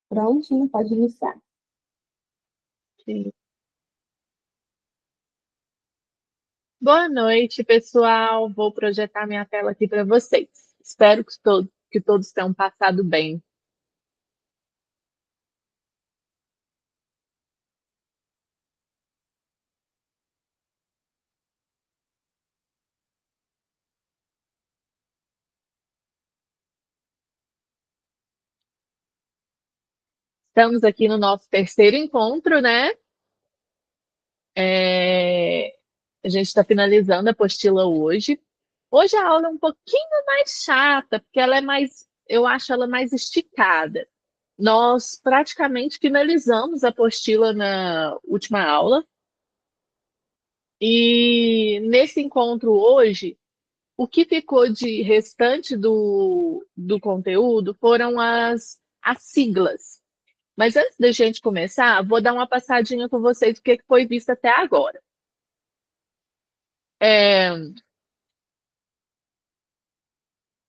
Prontinho, pode iniciar. Sim. Boa noite, pessoal. Vou projetar minha tela aqui para vocês. Espero que todos tenham passado bem. Estamos aqui no nosso terceiro encontro, né? A gente está finalizando a apostila hoje. Hoje a aula é um pouquinho mais chata, porque ela é mais, eu acho ela mais esticada. Nós praticamente finalizamos a apostila na última aula. E nesse encontro hoje, o que ficou de restante do conteúdo foram as siglas. Mas antes da gente começar, vou dar uma passadinha com vocês do que foi visto até agora. É,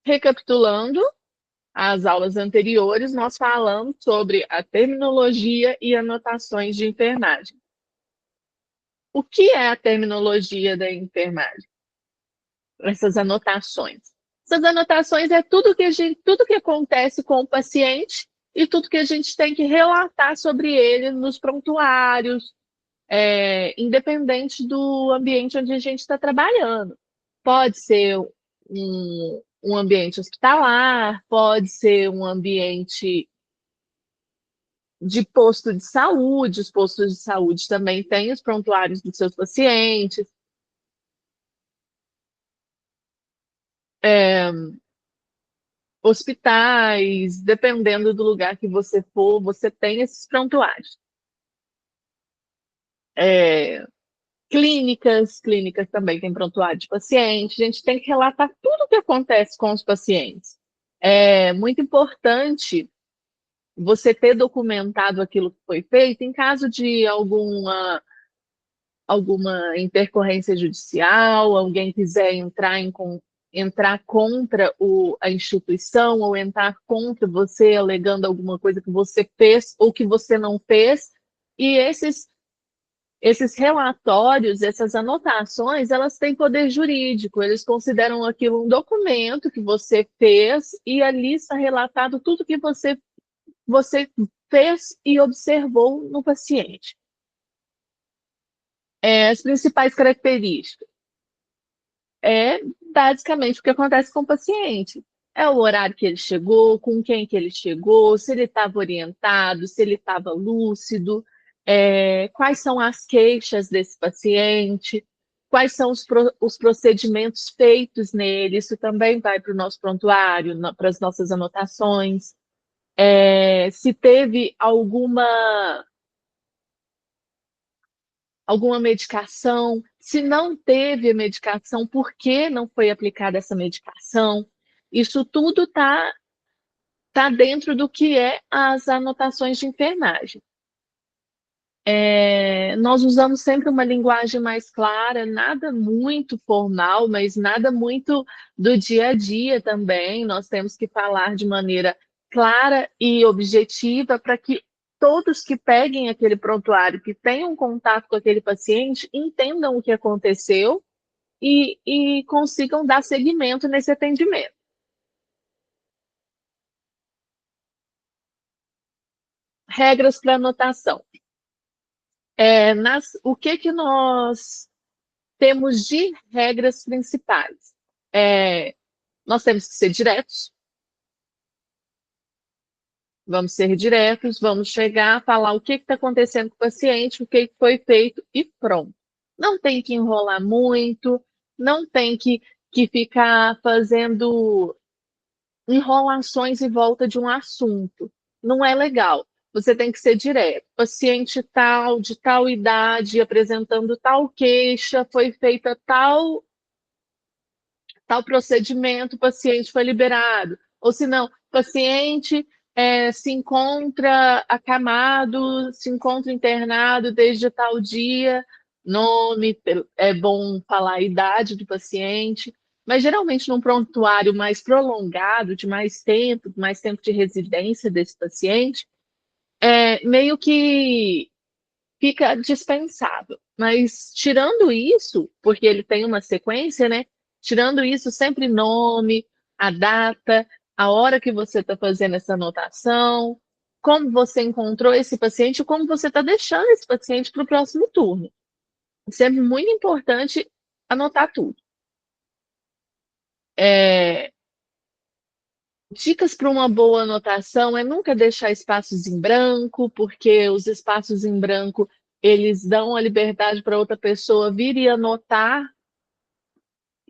recapitulando as aulas anteriores, nós falamos sobre a terminologia e anotações de enfermagem. O que é a terminologia da enfermagem? Essas anotações. Essas anotações é tudo que acontece com o paciente e tudo que a gente tem que relatar sobre ele nos prontuários, independente do ambiente onde a gente está trabalhando. Pode ser um ambiente hospitalar, pode ser um ambiente de posto de saúde. Os postos de saúde também têm os prontuários dos seus pacientes. É, hospitais, dependendo do lugar que você for, você tem esses prontuários. É, clínicas também têm prontuário de paciente. A gente tem que relatar tudo o que acontece com os pacientes. É muito importante você ter documentado aquilo que foi feito em caso de alguma intercorrência judicial, alguém quiser entrar contra a instituição ou entrar contra você alegando alguma coisa que você fez ou que você não fez. E esses relatórios, essas anotações, elas têm poder jurídico, eles consideram aquilo um documento que você fez e ali está relatado tudo que você fez e observou no paciente. As principais características é basicamente o que acontece com o paciente. É o horário que ele chegou, com quem que ele chegou, se ele estava orientado, se ele estava lúcido, quais são as queixas desse paciente, quais são os procedimentos feitos nele. Isso também vai para o nosso prontuário, para as nossas anotações. Se teve alguma medicação, se não teve a medicação, por que não foi aplicada essa medicação? Isso tudo tá dentro do que é as anotações de enfermagem. Nós usamos sempre uma linguagem mais clara, nada muito formal, mas nada muito do dia a dia também. Nós temos que falar de maneira clara e objetiva para que todos que peguem aquele prontuário, que tenham contato com aquele paciente, entendam o que aconteceu e consigam dar seguimento nesse atendimento. Regras para anotação. O que nós temos de regras principais? Nós temos que ser diretos, vamos chegar, falar o que está acontecendo com o paciente, o que foi feito e pronto. Não tem que enrolar muito, não tem que ficar fazendo enrolações em volta de um assunto. Não é legal. Você tem que ser direto. Paciente tal, de tal idade, apresentando tal queixa, foi feita tal procedimento, o paciente foi liberado. Ou se não, o paciente se encontra acamado, se encontra internado desde tal dia, nome, é bom falar a idade do paciente, mas geralmente num prontuário mais prolongado, de mais tempo de residência desse paciente, meio que fica dispensável. Mas tirando isso, porque ele tem uma sequência, né? Tirando isso, sempre nome, a data, a hora que você está fazendo essa anotação, como você encontrou esse paciente, como você está deixando esse paciente para o próximo turno. Sempre muito importante anotar tudo. Dicas para uma boa anotação é nunca deixar espaços em branco, porque os espaços em branco eles dão a liberdade para outra pessoa vir e anotar,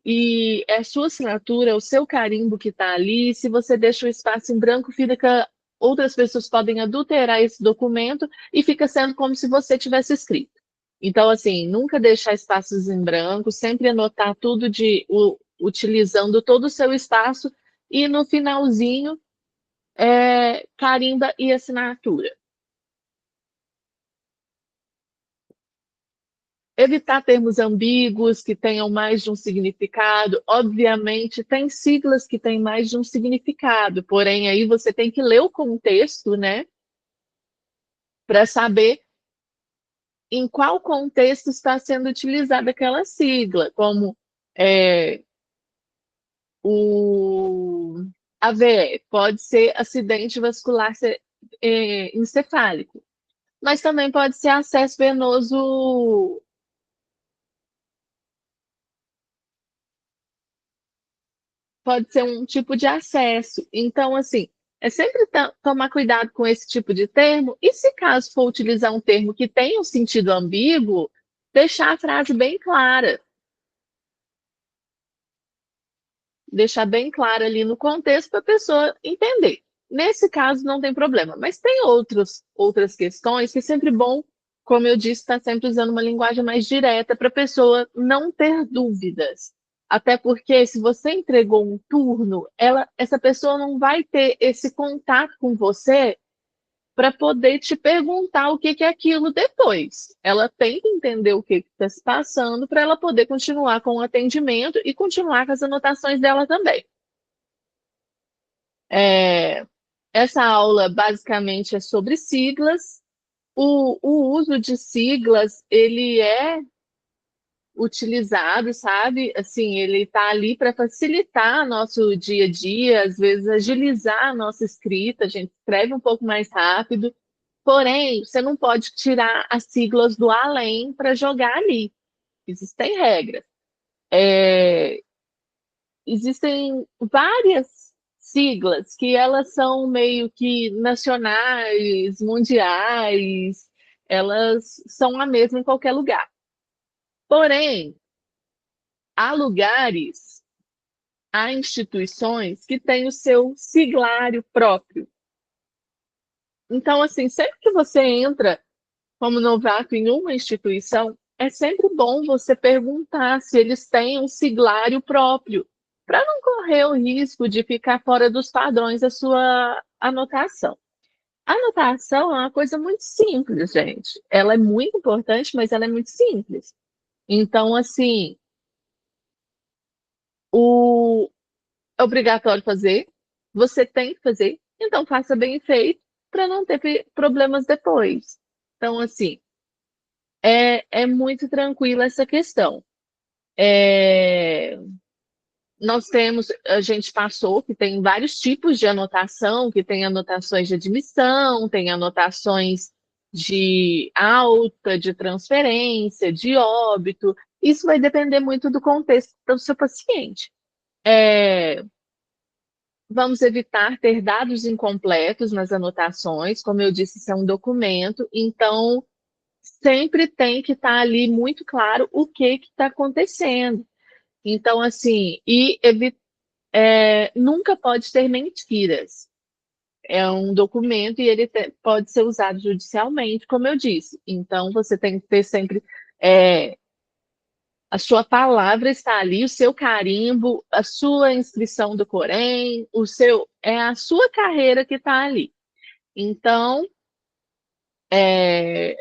e é sua assinatura, é o seu carimbo que está ali. Se você deixa o espaço em branco, fica, outras pessoas podem adulterar esse documento e fica sendo como se você tivesse escrito. Então, assim, nunca deixar espaços em branco, sempre anotar tudo utilizando todo o seu espaço e no finalzinho carimba e assinatura. Evitar termos ambíguos que tenham mais de um significado. Obviamente, tem siglas que têm mais de um significado, porém, aí você tem que ler o contexto, né? Para saber em qual contexto está sendo utilizada aquela sigla, como é, o AVE, pode ser acidente vascular encefálico, mas também pode ser acesso venoso. Pode ser um tipo de acesso. Então, assim, é sempre tomar cuidado com esse tipo de termo, e se caso for utilizar um termo que tenha um sentido ambíguo, deixar a frase bem clara, deixar bem clara ali no contexto para a pessoa entender. Nesse caso, não tem problema, mas tem outras questões que é sempre bom, como eu disse, estar sempre usando uma linguagem mais direta para a pessoa não ter dúvidas. Até porque se você entregou um turno, essa pessoa não vai ter esse contato com você para poder te perguntar o que que é aquilo depois. Ela tem que entender o que está se passando para ela poder continuar com o atendimento e continuar com as anotações dela também. É, essa aula basicamente é sobre siglas. O uso de siglas, ele é utilizado, sabe? Assim, ele está ali para facilitar nosso dia a dia, às vezes agilizar a nossa escrita, a gente escreve um pouco mais rápido. Porém, você não pode tirar as siglas do além para jogar ali. Existem regras. É, existem várias siglas que elas são meio que nacionais, mundiais, elas são a mesma em qualquer lugar. Porém, há lugares, há instituições que têm o seu siglário próprio. Então, assim, sempre que você entra como novato em uma instituição, é sempre bom você perguntar se eles têm um siglário próprio, para não correr o risco de ficar fora dos padrões da sua anotação. A anotação é uma coisa muito simples, gente. Ela é muito importante, mas ela é muito simples. Então, assim, o é obrigatório fazer, você tem que fazer, então faça bem feito para não ter problemas depois. Então, assim, é muito tranquila essa questão. É, a gente passou que tem vários tipos de anotação, que tem anotações de admissão, tem anotações de alta, de transferência, de óbito. Isso vai depender muito do contexto do seu paciente. É, vamos evitar ter dados incompletos nas anotações, como eu disse, isso é um documento, então sempre tem que estar ali muito claro o que está acontecendo. Então, assim, nunca pode ter mentiras. É um documento e ele pode ser usado judicialmente, como eu disse. Então, você tem que ter sempre a sua palavra está ali, o seu carimbo, a sua inscrição do Corém, é a sua carreira que está ali. Então, é,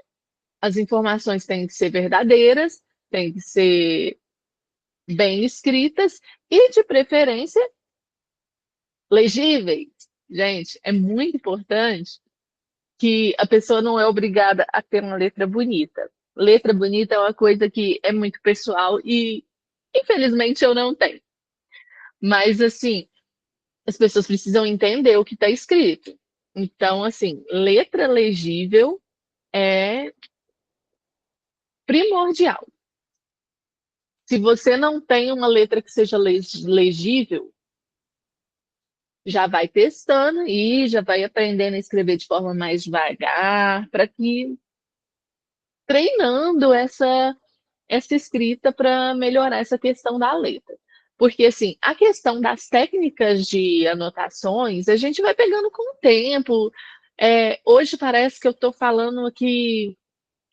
as informações têm que ser verdadeiras, têm que ser bem escritas e, de preferência, legíveis. Gente, é muito importante que a pessoa não é obrigada a ter uma letra bonita. Letra bonita é uma coisa que é muito pessoal e, infelizmente, eu não tenho. Mas, assim, as pessoas precisam entender o que está escrito. Então, assim, letra legível é primordial. Se você não tem uma letra que seja legível, já vai testando e já vai aprendendo a escrever de forma mais devagar, para que treinando essa escrita para melhorar essa questão da letra. Porque, assim, a questão das técnicas de anotações, a gente vai pegando com o tempo. Hoje parece que eu estou falando aqui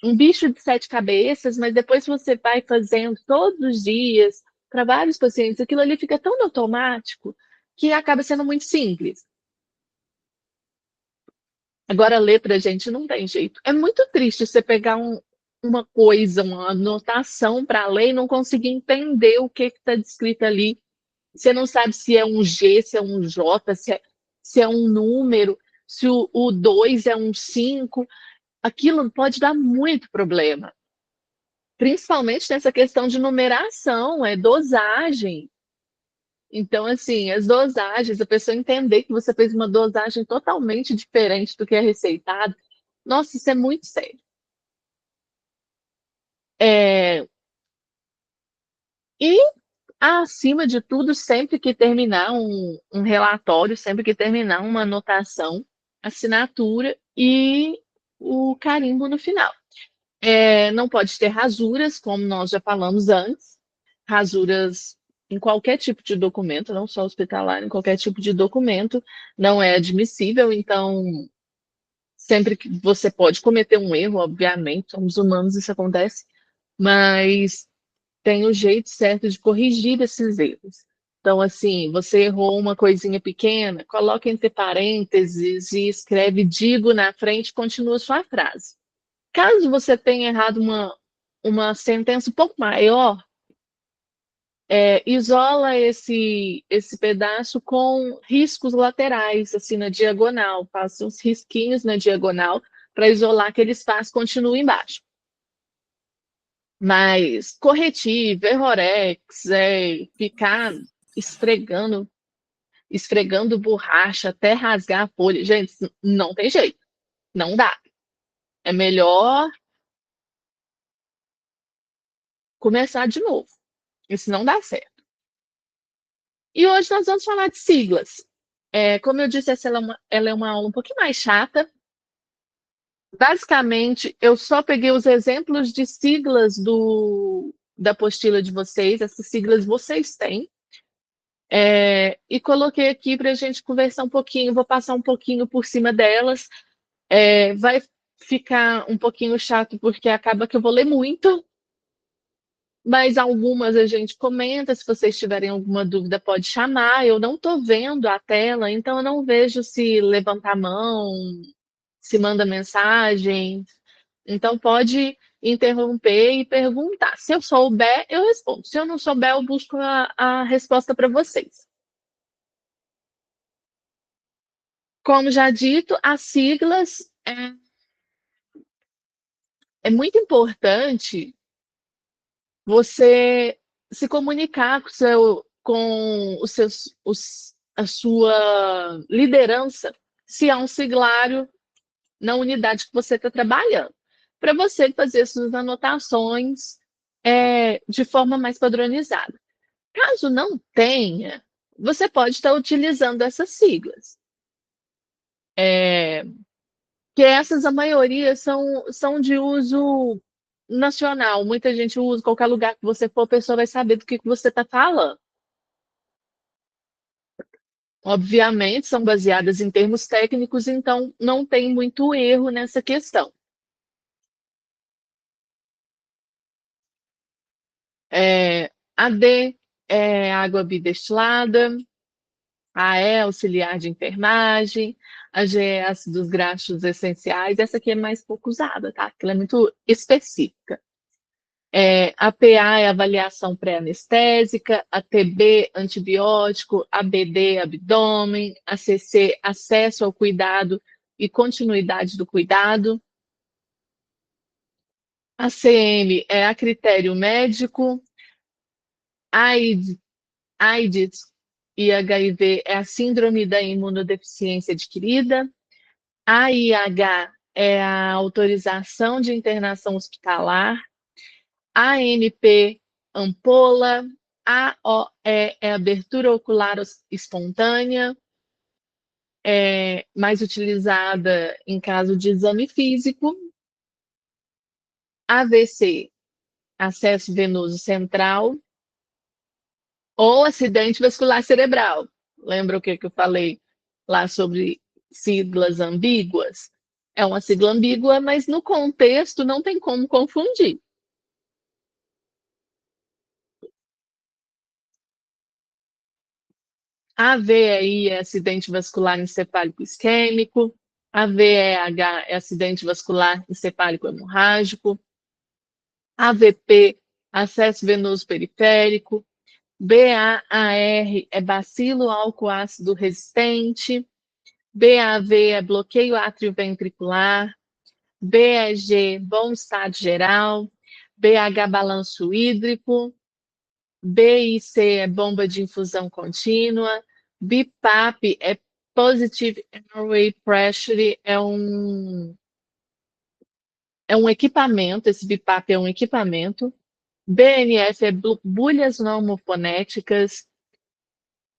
um bicho de sete cabeças, mas depois você vai fazendo todos os dias, para vários pacientes, aquilo ali fica tão automático que acaba sendo muito simples. Agora, a letra, gente, não tem jeito. É muito triste você pegar uma coisa, uma anotação para ler e não conseguir entender o que está descrito ali. Você não sabe se é um G, se é um J, se é um número, se o 2 é um 5. Aquilo pode dar muito problema. Principalmente nessa questão de numeração, dosagem. Então, assim, as dosagens, a pessoa entender que você fez uma dosagem totalmente diferente do que é receitado, nossa, isso é muito sério. É, e, acima de tudo, sempre que terminar um relatório, sempre que terminar uma anotação, assinatura e o carimbo no final. Não pode ter rasuras, como nós já falamos antes, rasuras em qualquer tipo de documento, não só hospitalar, em qualquer tipo de documento, não é admissível. Então, sempre que você pode cometer um erro, obviamente, somos humanos, isso acontece, mas tem o jeito certo de corrigir esses erros. Então, assim, você errou uma coisinha pequena, coloca entre parênteses e escreve digo na frente, continua sua frase. Caso você tenha errado uma sentença um pouco maior, isola esse pedaço com riscos laterais, assim, na diagonal. Faça uns risquinhos na diagonal para isolar aquele espaço, continua embaixo. Mas corretivo, errorex, ficar esfregando borracha até rasgar a folha, gente, não tem jeito, não dá. É melhor começar de novo, isso não dá certo. E hoje nós vamos falar de siglas. Como eu disse, ela é uma aula um pouquinho mais chata. Basicamente, eu só peguei os exemplos de siglas da apostila de vocês, essas siglas vocês têm, e coloquei aqui para a gente conversar um pouquinho. Vou passar um pouquinho por cima delas. Vai ficar um pouquinho chato, porque acaba que eu vou ler muito, mas algumas a gente comenta. Se vocês tiverem alguma dúvida, pode chamar. Eu não estou vendo a tela, então eu não vejo se levanta a mão, se manda mensagem. Então pode interromper e perguntar. Se eu souber, eu respondo. Se eu não souber, eu busco a resposta para vocês. Como já dito, as siglas é muito importante você se comunicar com a sua liderança, se há um siglário na unidade que você está trabalhando, para você fazer suas anotações de forma mais padronizada. Caso não tenha, você pode estar utilizando essas siglas. Que essas, a maioria, são de uso nacional. Muita gente usa, qualquer lugar que você for, a pessoa vai saber do que você está falando. Obviamente, são baseadas em termos técnicos, então não tem muito erro nessa questão. AD é água bidestilada, AE é auxiliar de enfermagem, a G é ácidos graxos essenciais. Essa aqui é mais pouco usada, tá? Porque ela é muito específica. A PA é avaliação pré-anestésica, a TB, antibiótico, a BD, abdômen, a CC, acesso ao cuidado e continuidade do cuidado. A CM é a critério médico. AIDS e HIV é a síndrome da imunodeficiência adquirida. AIH é a autorização de internação hospitalar. ANP, ampola. AOE é abertura ocular espontânea, mais utilizada em caso de exame físico. AVC, acesso venoso central. Ou acidente vascular cerebral. Lembra o que eu falei lá sobre siglas ambíguas? É uma sigla ambígua, mas no contexto não tem como confundir. AVEI é acidente vascular encefálico isquêmico. AVEH é acidente vascular encefálico hemorrágico. AVP, acesso venoso periférico. BAAR é bacilo álcool ácido resistente. BAV é bloqueio atrioventricular. BEG, bom estado geral. BH, balanço hídrico. BIC é bomba de infusão contínua. BIPAP é Positive Airway Pressure, é um equipamento, esse BIPAP é um equipamento. BNF é bulhas normofonéticas.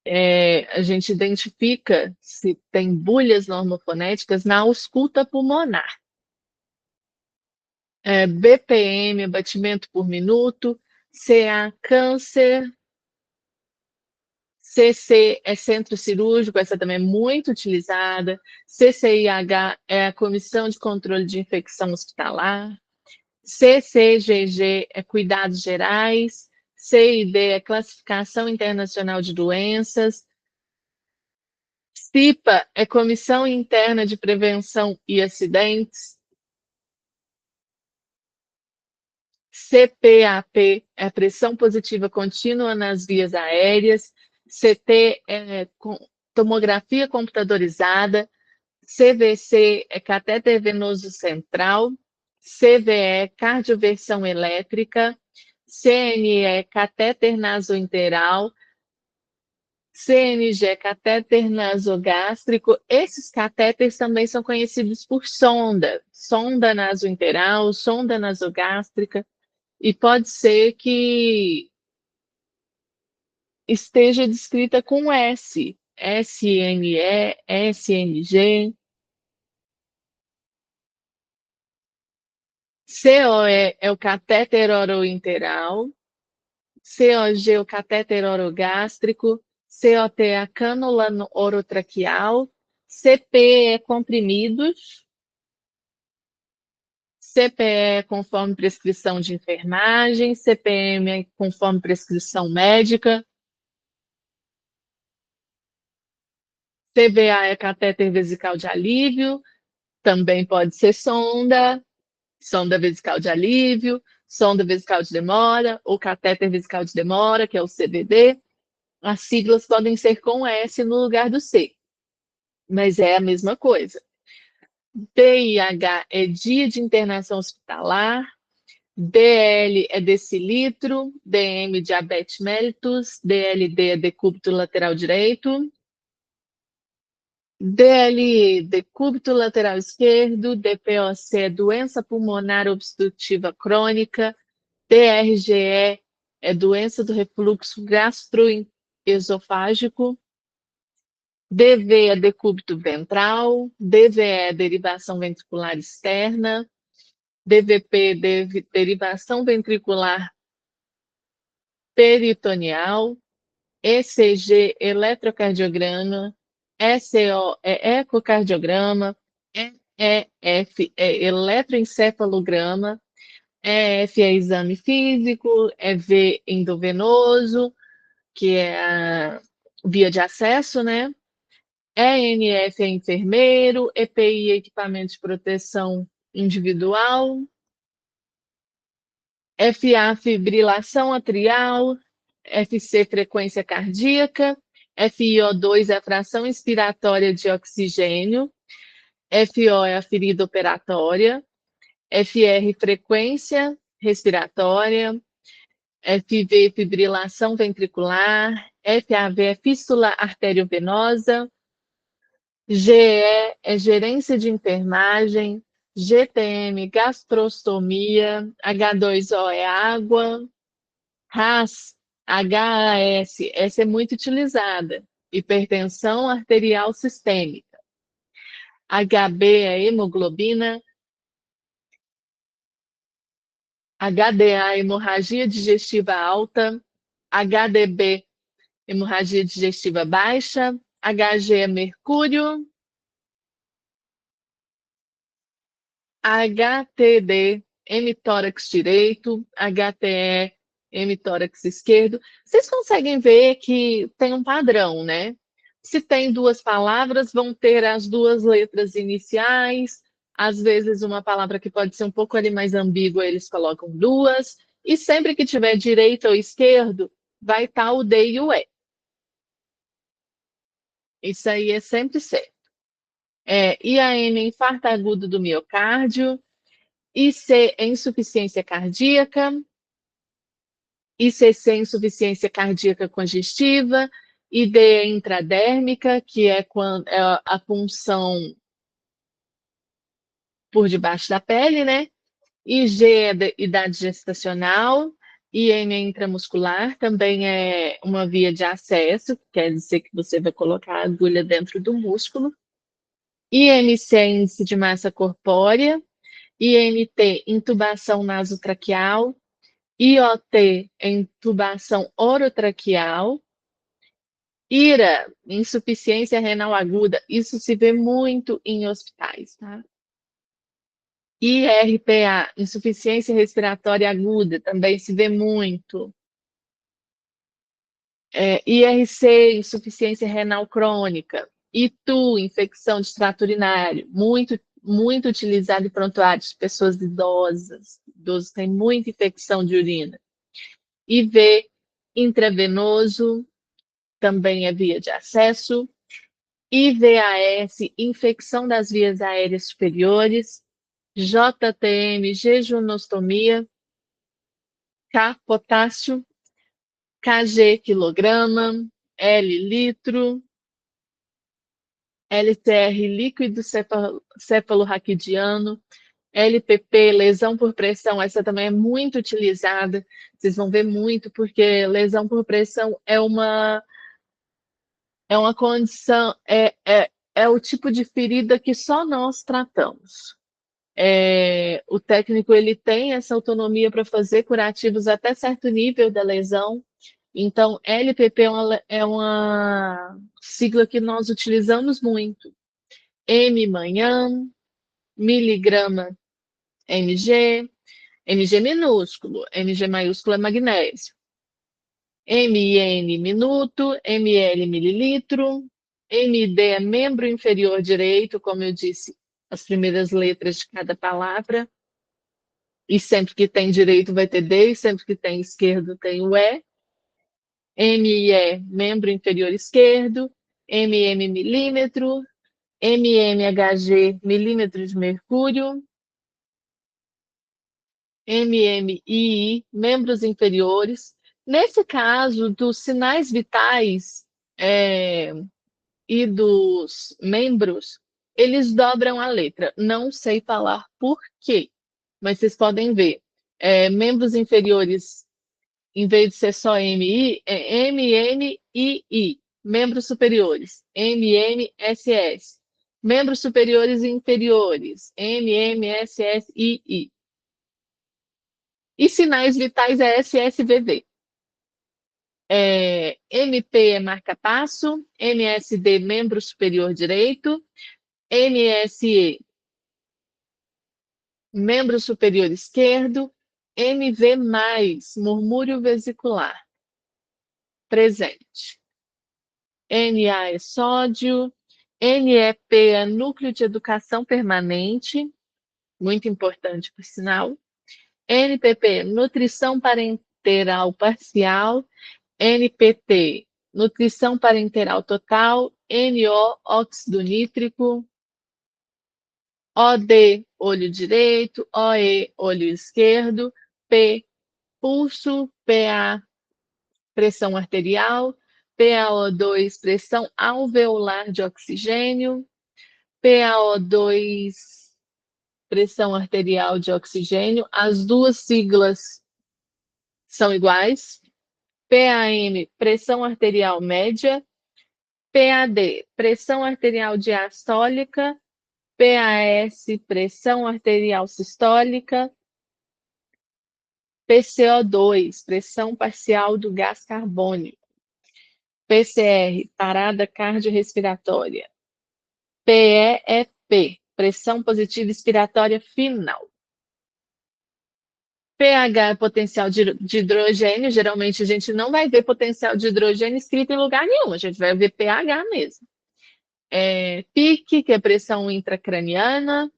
A gente identifica se tem bulhas normofonéticas na ausculta pulmonar. BPM, batimento por minuto. CA, câncer. CC é centro cirúrgico, essa também é muito utilizada. CCIH é a Comissão de Controle de Infecção Hospitalar. CCGG é cuidados gerais. CID é classificação internacional de doenças. CIPA é Comissão Interna de Prevenção e Acidentes. CPAP é pressão positiva contínua nas vias aéreas. CT é tomografia computadorizada. CVC é catéter venoso central. CVE, cardioversão elétrica. CNE, catéter nasointeral. CNG, catéter nasogástrico. Esses catéteres também são conhecidos por sonda nasointeral, sonda nasogástrica, e pode ser que esteja descrita com S, SNE, SNG. COE é o catéter orointeral. COG é o catéter orogástrico. COT é a cânula orotraqueal. CP é comprimidos. CPE é conforme prescrição de enfermagem. CPM é conforme prescrição médica. CVA é catéter vesical de alívio. Também pode ser sonda vesical de alívio, sonda vesical de demora, ou catéter vesical de demora, que é o CVD. As siglas podem ser com S no lugar do C, mas é a mesma coisa. DIH é dia de internação hospitalar. DL é decilitro. DM, diabetes mellitus. DLD é decúbito lateral direito. DLE, decúbito lateral esquerdo. DPOC é doença pulmonar obstrutiva crônica. DRGE é doença do refluxo gastroesofágico. DV é decúbito ventral. DVE é derivação ventricular externa. DVP, derivação ventricular peritoneal. ECG, eletrocardiograma. ECO é ecocardiograma. EF é eletroencefalograma. EF é exame físico. EV endovenoso, que é a via de acesso, né? ENF é enfermeiro. EPI é equipamento de proteção individual. FA, fibrilação atrial. FC, frequência cardíaca. FiO2 é a fração inspiratória de oxigênio. FO é a ferida operatória, FR, frequência respiratória, FV, fibrilação ventricular, FAV é fístula arteriovenosa, GE é gerência de enfermagem, GTM, gastrostomia, H2O é água, RAS, HAS, essa é muito utilizada, hipertensão arterial sistêmica. HB é hemoglobina, HDA, hemorragia digestiva alta, HDB, hemorragia digestiva baixa, HG é mercúrio, HTD, hemitórax direito, HTE, hemitórax esquerdo. Vocês conseguem ver que tem um padrão, né? Se tem duas palavras, vão ter as duas letras iniciais. Às vezes, uma palavra que pode ser um pouco ali mais ambígua, eles colocam duas. E sempre que tiver direito ou esquerdo, vai estar o D e o E. Isso aí é sempre certo. IAM, infarto agudo do miocárdio. IC é insuficiência cardíaca, ICC, insuficiência cardíaca congestiva, ID é intradérmica, que é a punção por debaixo da pele, né? IG é idade gestacional, IM é intramuscular, também é uma via de acesso, quer dizer que você vai colocar a agulha dentro do músculo. IMC é índice de massa corpórea, INT, intubação nasotraqueal, IOT, intubação orotraqueal. IRA, insuficiência renal aguda, isso se vê muito em hospitais, tá? IRPA, insuficiência respiratória aguda, também se vê muito. IRC, insuficiência renal crônica. ITU, infecção de trato urinário, muito utilizado em prontuários de pessoas idosas. Idosos têm muita infecção de urina. IV, intravenoso, também é via de acesso. IVAS, infecção das vias aéreas superiores. JTM, jejunostomia. K, potássio. KG, quilograma. L, litro. LCR, líquido cefalorraquidiano. LPP, lesão por pressão, essa também é muito utilizada. Vocês vão ver muito, porque lesão por pressão é uma condição, é o tipo de ferida que só nós tratamos. O técnico ele tem essa autonomia para fazer curativos até certo nível da lesão. Então, LPP é uma sigla que nós utilizamos muito. M, manhã, miligrama, Mg, Mg minúsculo, Mg maiúsculo é magnésio. MN, minuto, ml, mililitro, MD é membro inferior direito, como eu disse, as primeiras letras de cada palavra. E sempre que tem direito vai ter D, e sempre que tem esquerdo tem o E. ME, membro inferior esquerdo. MM, milímetro. MMHG, milímetro de mercúrio. MMII, membros inferiores. Nesse caso, dos sinais vitais e dos membros, eles dobram a letra. Não sei falar por quê, mas vocês podem ver. Membros inferiores, em vez de ser só MI, é MNII. Membros superiores, MMSS. Membros superiores e inferiores, MMSSII. E sinais vitais é SSVV. MP é marca-passo, MSD, membro superior direito, MSE, membro superior esquerdo, MV+, murmúrio vesicular, presente. Na é sódio, NEP é núcleo de educação permanente, muito importante por sinal. NPP, nutrição parenteral parcial. NPT, nutrição parenteral total. NO, óxido nítrico. OD, olho direito, OE, olho esquerdo, P, pulso, PA, pressão arterial, PaO2, pressão alveolar de oxigênio, PaO2, pressão arterial de oxigênio. As duas siglas são iguais. PAM, pressão arterial média. PAD, pressão arterial diastólica. PAS, pressão arterial sistólica. PCO2, pressão parcial do gás carbônico. PCR, parada cardiorrespiratória. PEP, pressão positiva expiratória final. pH é potencial de hidrogênio. Geralmente a gente não vai ver potencial de hidrogênio escrito em lugar nenhum, a gente vai ver pH mesmo. PIC, que é pressão intracraniana.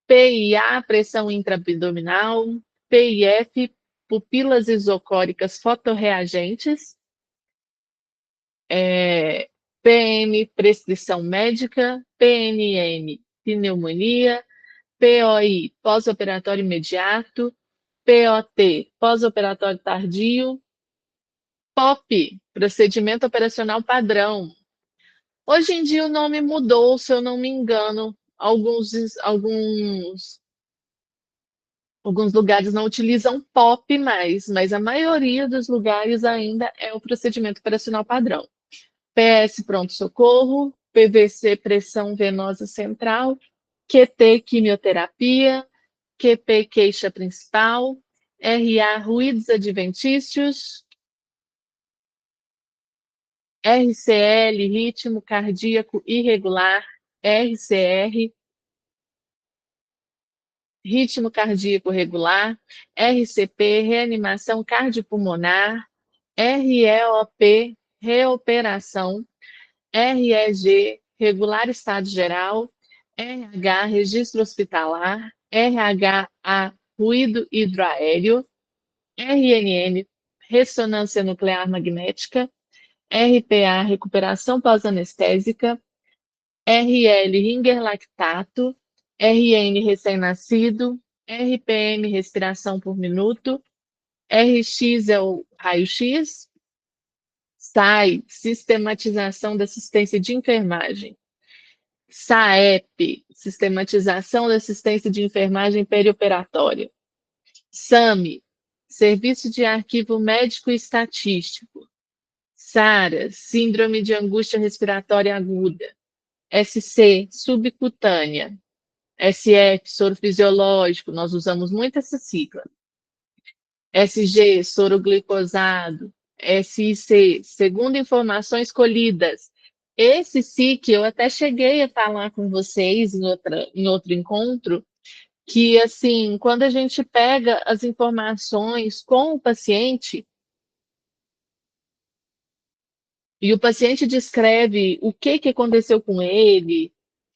PIA, pressão intraabdominal. PIF, pupilas isocóricas fotorreagentes. PM, prescrição médica. PNM, pneumonia. POI, pós-operatório imediato. POT, pós-operatório tardio. POP, procedimento operacional padrão. Hoje em dia o nome mudou, se eu não me engano. Alguns lugares não utilizam POP mais, mas a maioria dos lugares ainda é o procedimento operacional padrão. PS, pronto-socorro. PVC, pressão venosa central. QT, quimioterapia. QP, queixa principal. RA, ruídos adventícios. RCL, ritmo cardíaco irregular. RCR, ritmo cardíaco regular. RCP, reanimação cardiopulmonar. REOP, reoperação. REG, regular estado geral. RH, registro hospitalar. RHA, ruído hidroaéreo. RNN, ressonância nuclear magnética. RPA, recuperação pós-anestésica. RL, ringer lactato. RN, recém-nascido. RPM, respiração por minuto. RX é o raio-x. SAI, sistematização da assistência de enfermagem. SAEP, sistematização da assistência de enfermagem perioperatória. SAMI, Serviço de Arquivo Médico e Estatístico. SARA, Síndrome de Angústia Respiratória Aguda. SC, subcutânea. SF, soro fisiológico, nós usamos muito essa sigla. SG, soro glicosado. SIC, segundo informações colhidas. Esse SIC, eu até cheguei a falar com vocês em outro encontro, que assim, quando a gente pega as informações com o paciente, e o paciente descreve o que aconteceu com ele,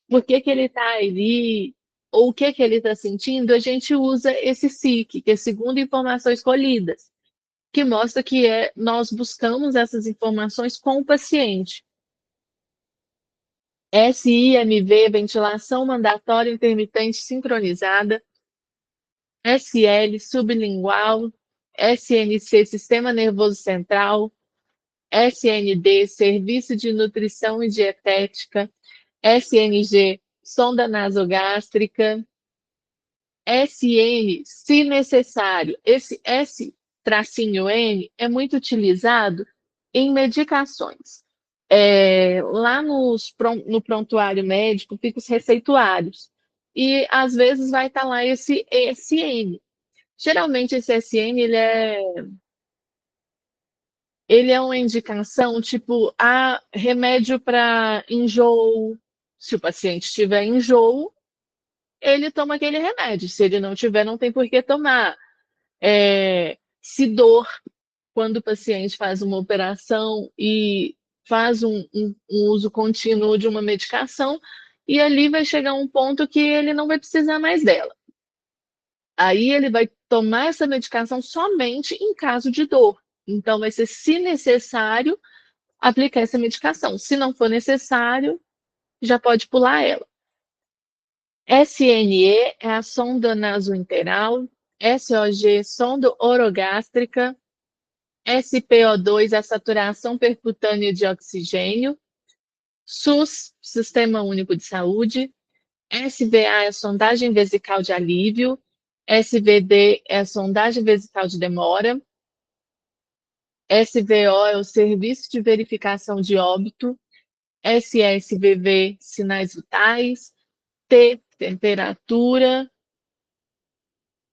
por que ele está ali, ou o que ele está sentindo, a gente usa esse SIC, que é segundo informações colhidas, que mostra que nós buscamos essas informações com o paciente. SIMV, ventilação mandatória intermitente sincronizada. SL, sublingual. SNC, sistema nervoso central. SND, serviço de nutrição e dietética. SNG, sonda nasogástrica. SN, se necessário. Esse S-N é muito utilizado em medicações. Lá no prontuário médico fica os receituários. E às vezes vai estar lá esse SN. Geralmente esse SN ele é uma indicação tipo remédio para enjoo. Se o paciente tiver enjoo, ele toma aquele remédio. Se ele não tiver, não tem por que tomar. Se dor, quando o paciente faz uma operação e faz um uso contínuo de uma medicação, e ali vai chegar um ponto que ele não vai precisar mais dela. Aí ele vai tomar essa medicação somente em caso de dor. Então, vai ser, se necessário, aplicar essa medicação. Se não for necessário, já pode pular ela. SNE é a sonda nasointeral, SOG, sonda orogástrica, SPO2, a saturação percutânea de oxigênio, SUS, Sistema Único de Saúde, SVA é a sondagem vesical de alívio, SVD é a sondagem vesical de demora, SVO é o Serviço de Verificação de Óbito, SSVV, sinais vitais, T, temperatura,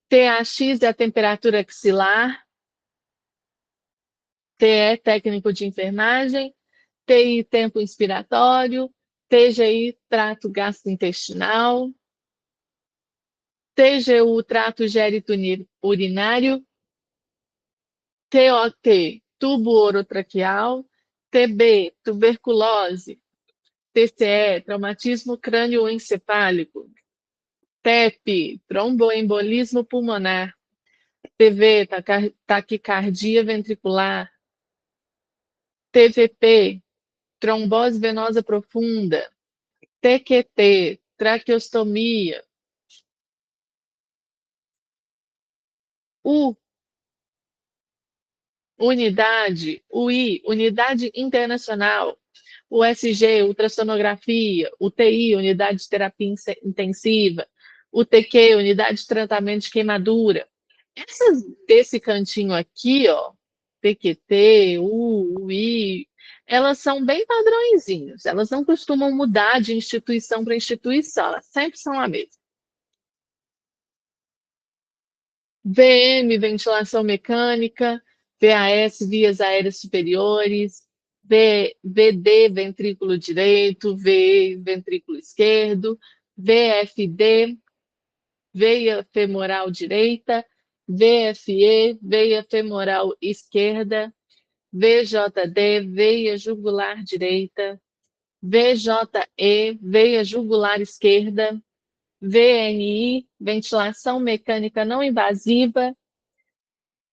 TAX é a temperatura axilar, TE, técnico de enfermagem, TI, tempo inspiratório, TGI, trato gastrointestinal, TGU, trato gérito urinário, TOT, tubo orotraqueal, TB, tuberculose, TCE, traumatismo crânioencefálico, TEP, tromboembolismo pulmonar, TV, taquicardia ventricular, TVP, trombose venosa profunda, TQT, traqueostomia, U, unidade, UI, unidade internacional, USG, ultrassonografia, UTI, unidade de terapia intensiva, UTQ, unidade de tratamento de queimadura. Essas desse cantinho aqui, ó, PQT, UI, elas são bem padrõezinhos, elas não costumam mudar de instituição para instituição, elas sempre são a mesma. VM, ventilação mecânica, VAS, vias aéreas superiores, VD, ventrículo direito, VE, ventrículo esquerdo, VFD, veia femoral direita, VFE, veia femoral esquerda, VJD, veia jugular direita, VJE, veia jugular esquerda, VNI, ventilação mecânica não invasiva,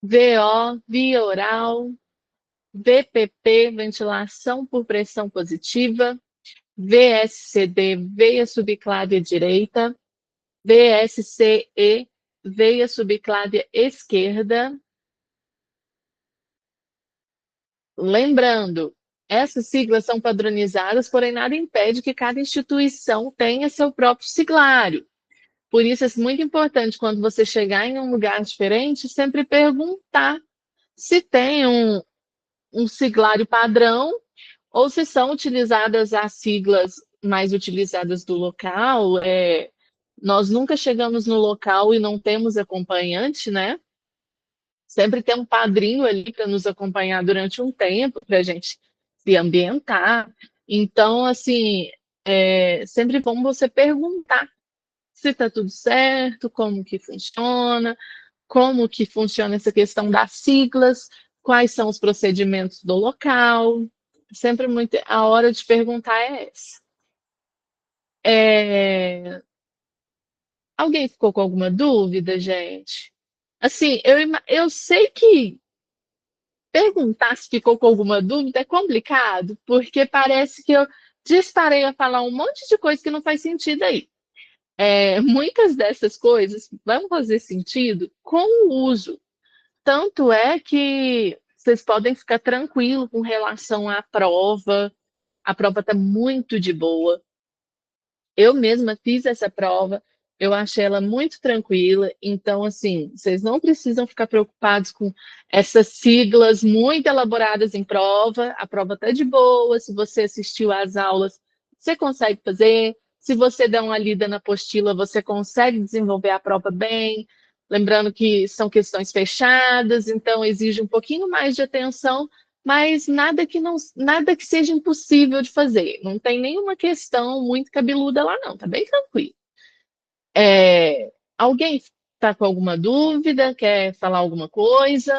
VO, via oral, VPP, ventilação por pressão positiva, VSCD, veia subclávia direita, VSCE, veia subclávia esquerda. Lembrando, essas siglas são padronizadas, porém nada impede que cada instituição tenha seu próprio siglário. Por isso é muito importante, quando você chegar em um lugar diferente, sempre perguntar se tem um siglário padrão ou se são utilizadas as siglas mais utilizadas do local. Nós nunca chegamos no local e não temos acompanhante, né? Sempre tem um padrinho ali para nos acompanhar durante um tempo, para a gente se ambientar. Então, assim, sempre bom você perguntar se está tudo certo, como que funciona essa questão das siglas, quais são os procedimentos do local. Sempre muito, a hora de perguntar é essa. É, Alguém ficou com alguma dúvida, gente? Assim, eu sei que perguntar se ficou com alguma dúvida é complicado, porque parece que eu disparei a falar um monte de coisa que não faz sentido aí. Muitas dessas coisas vão fazer sentido com o uso. Tanto é que vocês podem ficar tranquilos com relação à prova. A prova está muito de boa. Eu mesma fiz essa prova, eu achei ela muito tranquila, então, assim, vocês não precisam ficar preocupados com essas siglas muito elaboradas em prova, a prova está de boa, se você assistiu às aulas, você consegue fazer, se você der uma lida na apostila, você consegue desenvolver a prova bem, lembrando que são questões fechadas, então exige um pouquinho mais de atenção, mas nada que seja impossível de fazer. Não tem nenhuma questão muito cabeluda lá, não. Tá bem tranquilo. Alguém está com alguma dúvida? Quer falar alguma coisa?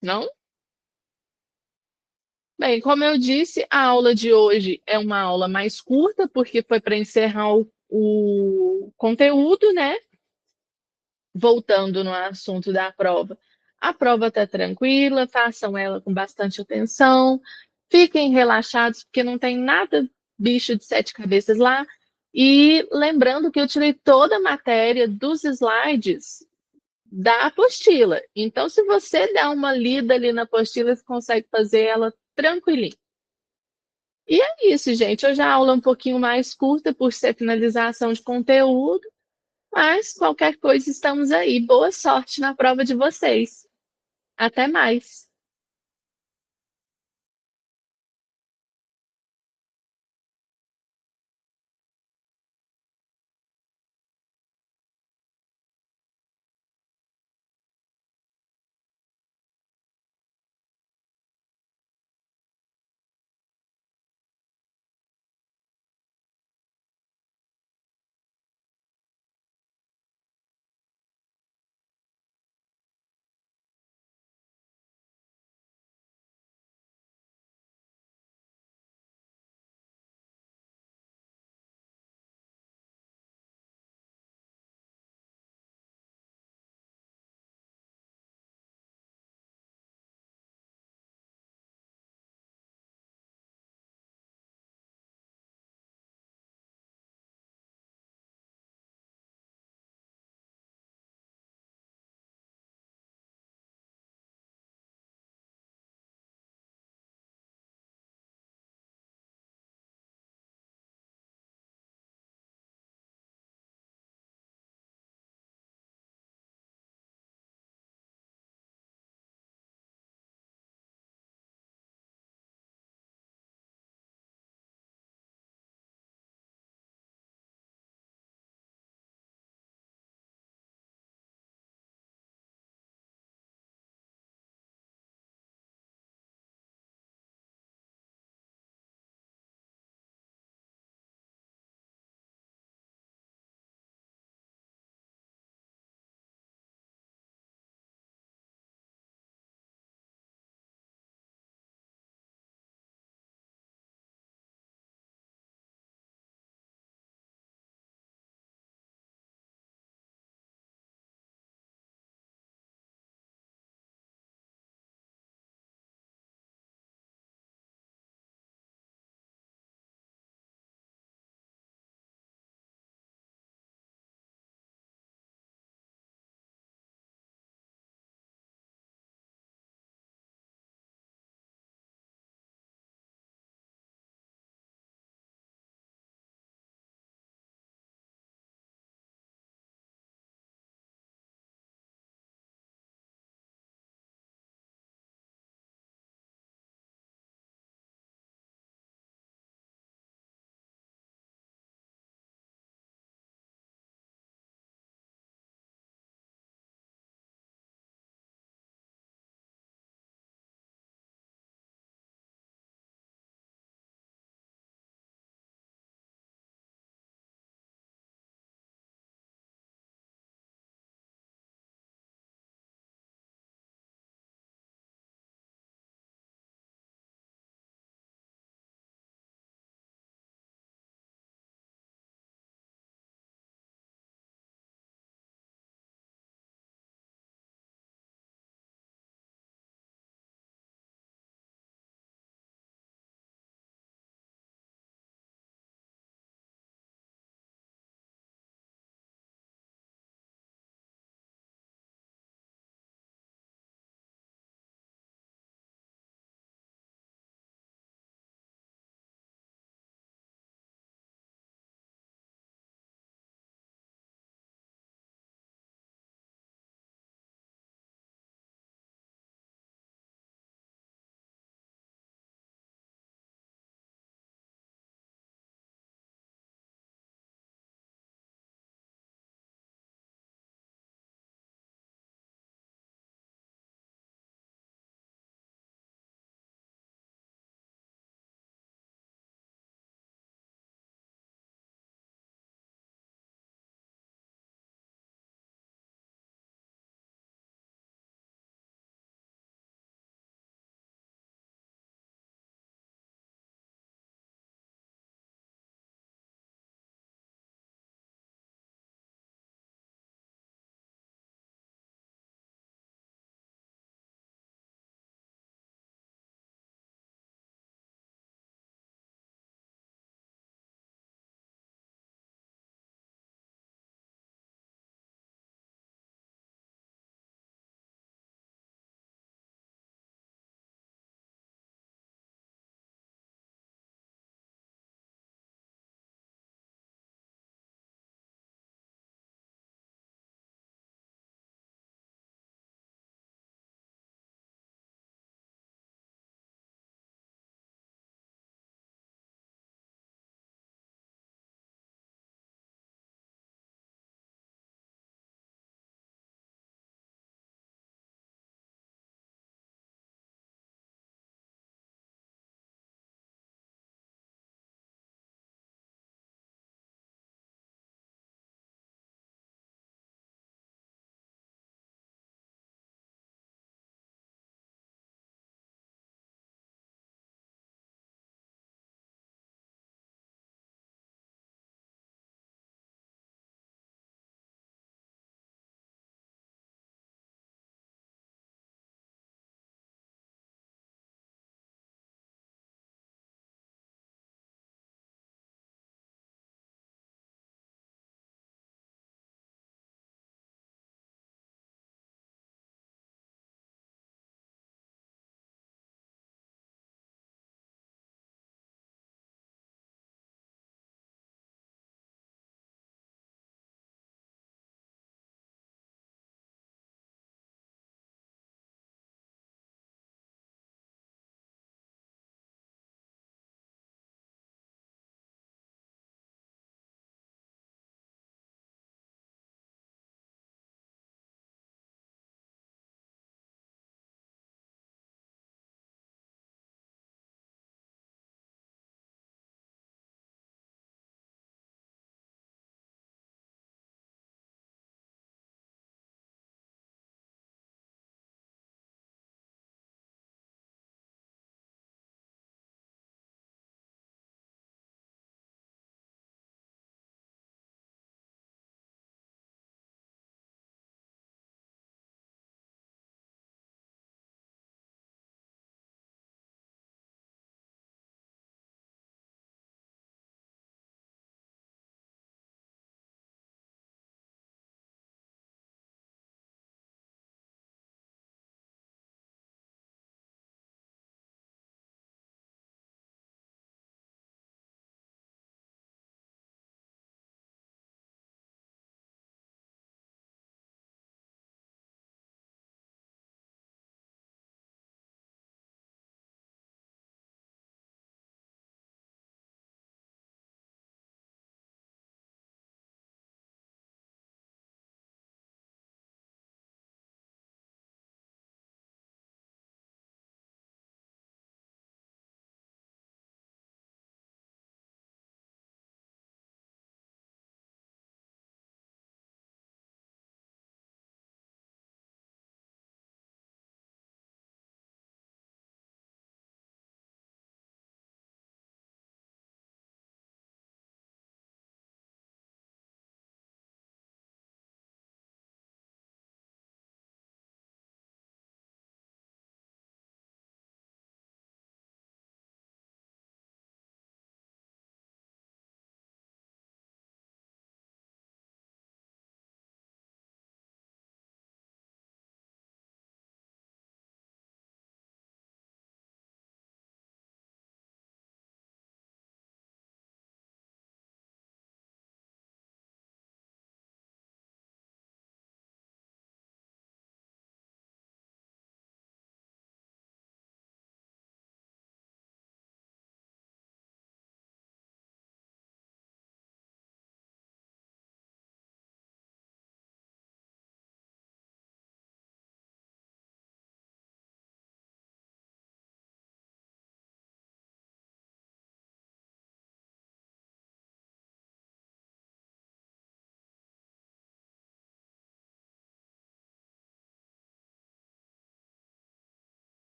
Não? Bem, como eu disse, a aula de hoje é uma aula mais curta, porque foi para encerrar o conteúdo, né? Voltando no assunto da prova. A prova está tranquila, façam ela com bastante atenção. Fiquem relaxados, porque não tem nada bicho de sete cabeças lá. E lembrando que eu tirei toda a matéria dos slides da apostila. Então, se você der uma lida ali na apostila, você consegue fazer ela tranquilinho. E é isso, gente. Hoje a aula é um pouquinho mais curta por ser finalização de conteúdo, mas qualquer coisa estamos aí. Boa sorte na prova de vocês. Até mais.